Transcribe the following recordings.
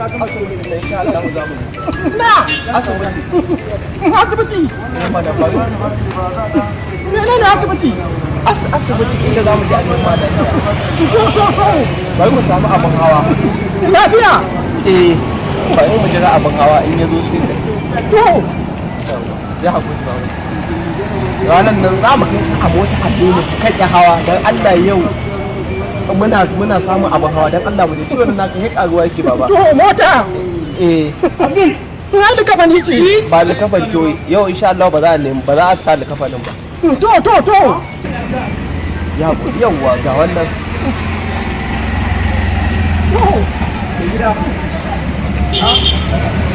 ka ga mutum ne insha Allah za mu na asibiti asibiti menene asibiti asibiti inda za mu je a neman lafiya to bari mu samu abin hawa lafiya bari mu jira abin hawa in ya zo sai to ya hakuri ba ranar nan za mu kai a mota a dole kan ya hawa don Allah yau muna samun abin hawa don Allah mu je ciwon naka ya karuwa yake baba to mota abin na da kafani ce ba da kafan to yau insha Allah ba za a sa da kafanin ba to ya hakuri yauwa ga wannan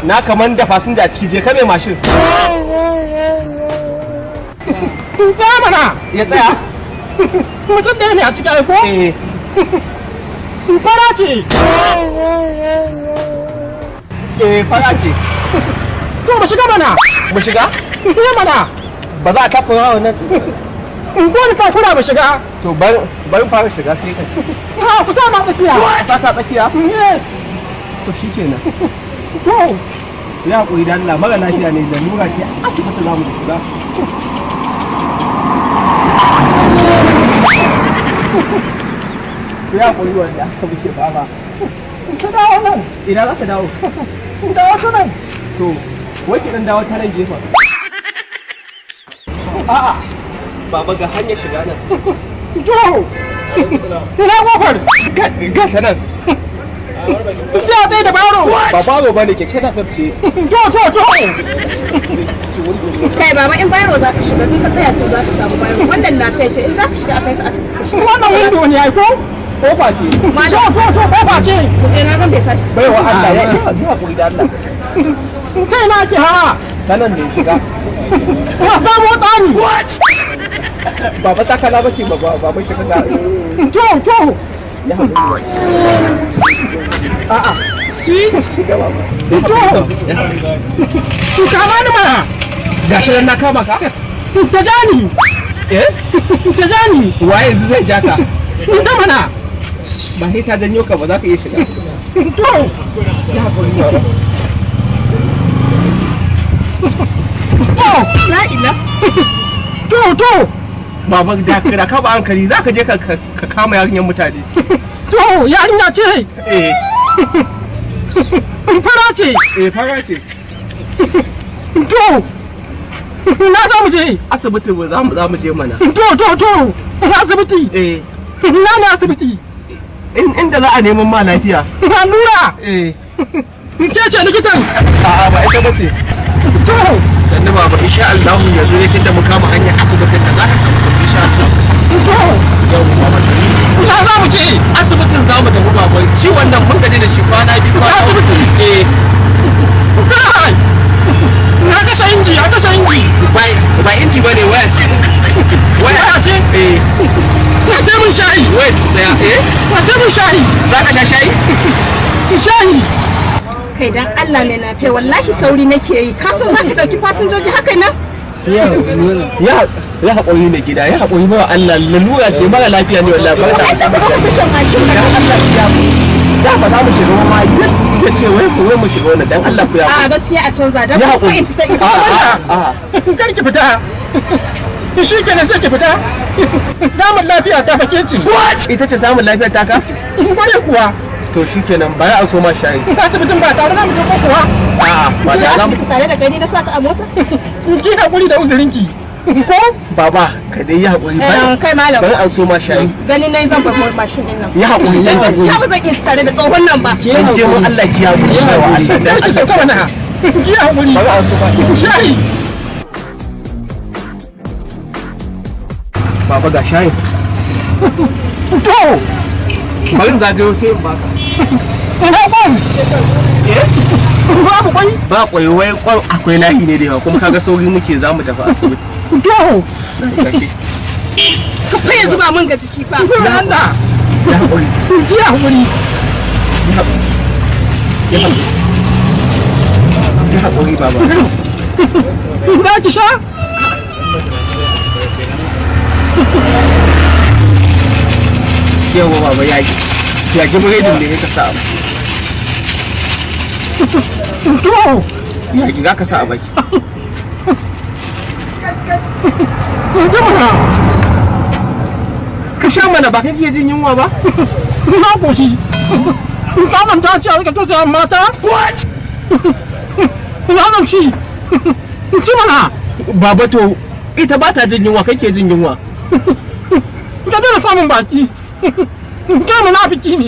na kaman da fasinja a ciki je ka mai mashin tsaya mana ya tsaya mutum ɗaya ne a cikin aiko fara ce fara ce to mu shiga mana mu shiga mana ba za a kafa yawa nan in ko ta kura mu shiga to bari fara shiga sai kai ha ku sa ma tsakiya sa ta tsakiya to shikenan to ya hakuri da Allah mara lafiya ne da lura ce asibiti za mu shiga ya hakuri wanda aka wuce baba ta dawo nan ina za ta dawo dawo ta nan to wai ki dan dawo ta nan gefen a'a baba ga hanyar shiga nan to ina kofar ga ta nan sai a tsaye da baro ba baro bane keke na fafce to kai baba in bayro za ka shiga in ka tsaya can za ka samu bayro wannan na kai ce in za ka shiga akai ka asibiti ka shiga wannan windo ne ai ko kofa ce malam to kofa ce ku je na gan bai tashi bai wa Allah ya hakuri da Allah sai na ki hawa ta nan ne shiga ya samu tsani baba ta kala bace ba mai shiga ga to ya hakuri a'a shi shiga baba to kama ni mana gashi nan na kama ka ta jani ta jani waye yanzu zai ja ka ita mana ba sai ta janyo ka ba za ka iya shiga to ya hakuri baba la ila to baba da ka ba hankali za ka je ka kama yarinyar mutane to yarinya ce fara ce fara ce to na za mu je asibiti za mu je mana to asibiti na asibiti inda za a neman ma lafiya allura ke ce likitan a'a ba ita bace to sannu baba insha Allah yanzu ne tunda mu kama hanyar asibitin da za ka samu sauki insha Allah to yau baba sani na za mu je asibitin za mu tafi baba ciwon nan mun gaji da shi kwana biyu kwana asibitin kai na kashe inji ba inji bane waya ce waya ce na ta mun shayi waya tsaya na ta mun shayi za ka sha shayi shayi kai dan Allah mai nafe wallahi sauri nake yi ka san za ka dauki fasinjoji haka nan ya haƙuri ne gida ya haƙuri ba Allah lalura ce mara lafiya ne wallahi ba ai sai ku ga ku shan mashin dan Allah ya da ba za mu shiga ma ya ce wai ku mu shiga wannan dan Allah ku ya a gaskiya a canza dan ya ko in fita in kar ki fita shi kenan sai ki fita samun lafiya ta fake ce ita ce samun lafiyar taka bare kuwa to shikenan bari an so ma shayi asibitin ba tare da mu ko kuwa a'a ba je ta za mu asibiti tare da kai ni na saka a mota ki hakuri da uzurinki ko baba ka dai ya haƙuri kai malam bari an so ma shayi ganin nayi zan bar mashin din nan ya haƙuri dan gaskiya ba zan iya tare da tsohon nan ba dan je mu Allah ki haƙuri ya wa Allah dan ki sauka mana ki hakuri bari an so ma shayi baba ga shayi to bari zagayo sai in baka ina ban babu kwai ba kwai wai kwan akwai layi ne da yawa kuma kaga sauri muke za mu tafi asibiti to ka fa yanzu ba mun ga jiki fa Allah ya haƙuri ki hakuri ya haƙuri baba za ki sha yawa baba ya ji biredin da ya ka samu To, ya za ka sa a baki. jama'a, Ka sha mana ba kake jin yunwa ba? na koshi. Ka manta ce a rika tausaya mata? What? Ina nan ci. Ci mana. Baba to ita ba ta jin yunwa kake jin yunwa. Ka dena samun baki. Kai munafiki ne.